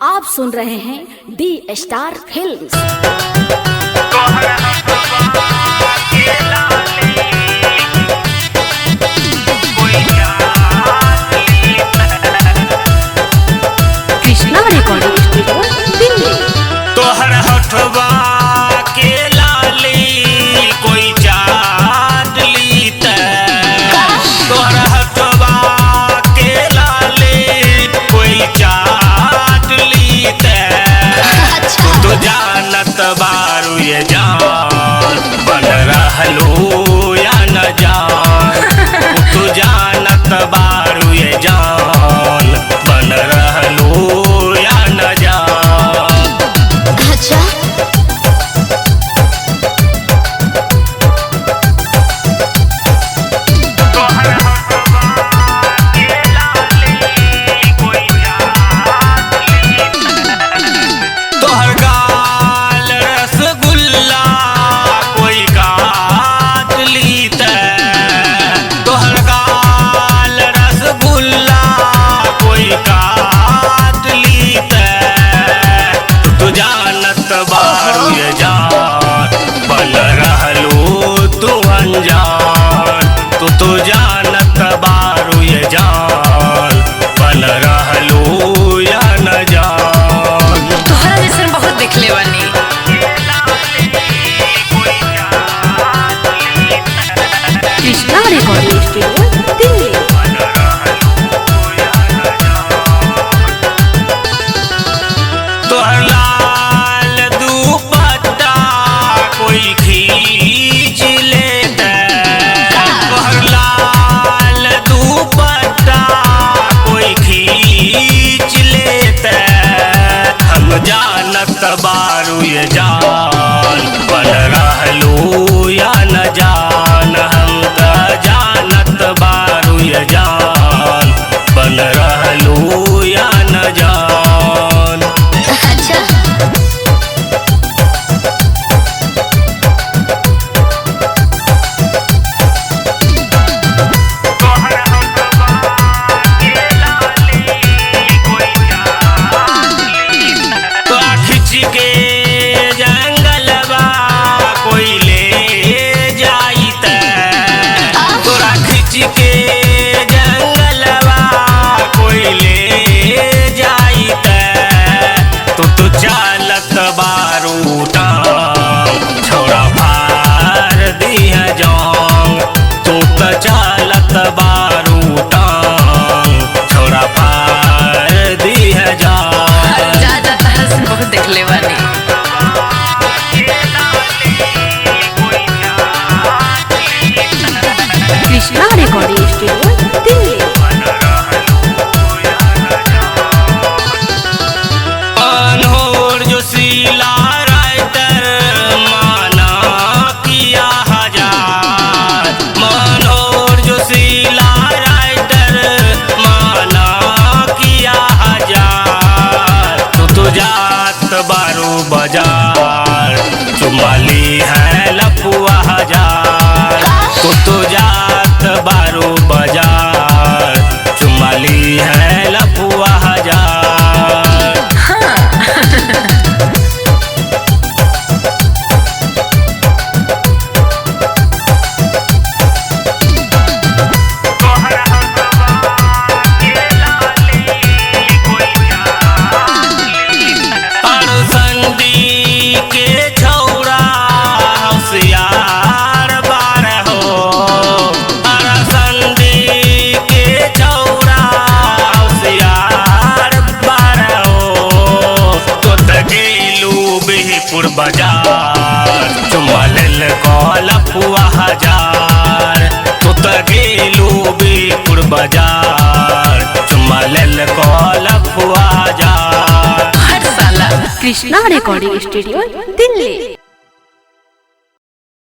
आप सुन रहे हैं D star films. Krishna recording studio Delhi. तोहर हथवा के लाली कोई चाट लीत, तोहर हथवा के लाली कोई चाट लीत। तो जानत बारू ये जान बन रहलू या न जान, तो जानत बारू ये जान बन रहलू या न जान। अच्छा बारू ये जान बन रहलू तू अनजान, तू जानत बारू ये जान बन रहलू या न जान। तोहरा जैसे बहुत दिखले बानी। Krishna recording studio Delhi. तोहर लाल दुपट्टा कोई खींच लेता, तोहर लाल दुपट्टा कोई खींच लेता। हम जानत बारू ये जान बन रहलू या न जान, हम त जानत बारू ये जान बन रहलू या न जान। के जंगलवा कोई ले जाइत, तोरा खिंच के जंगलवा कोई ले जाइत। तो चालत बारू टांग छोड़ा फार दिया जांग, तो चालत बारू टांग छोड़ा फार दिया जांग। बहुत दिखले बानी। Krishna recording studio Delhi. अनहोर जो सीला राइटर माना किया हजार, मनोर जो सीला राइटर माना किया हजार। तो जात बारू बाजार चुमाली है लफुआ हजार, तो जात बारू बाजार चुमाली है लफुआ हजार। बाजार चुमल लफुआ हजार, तो गेलू बीपुर बाजार चुमल लफुआ हजार। हर साला कृष्णा रिकॉर्डिंग स्टूडियो दिल्ली।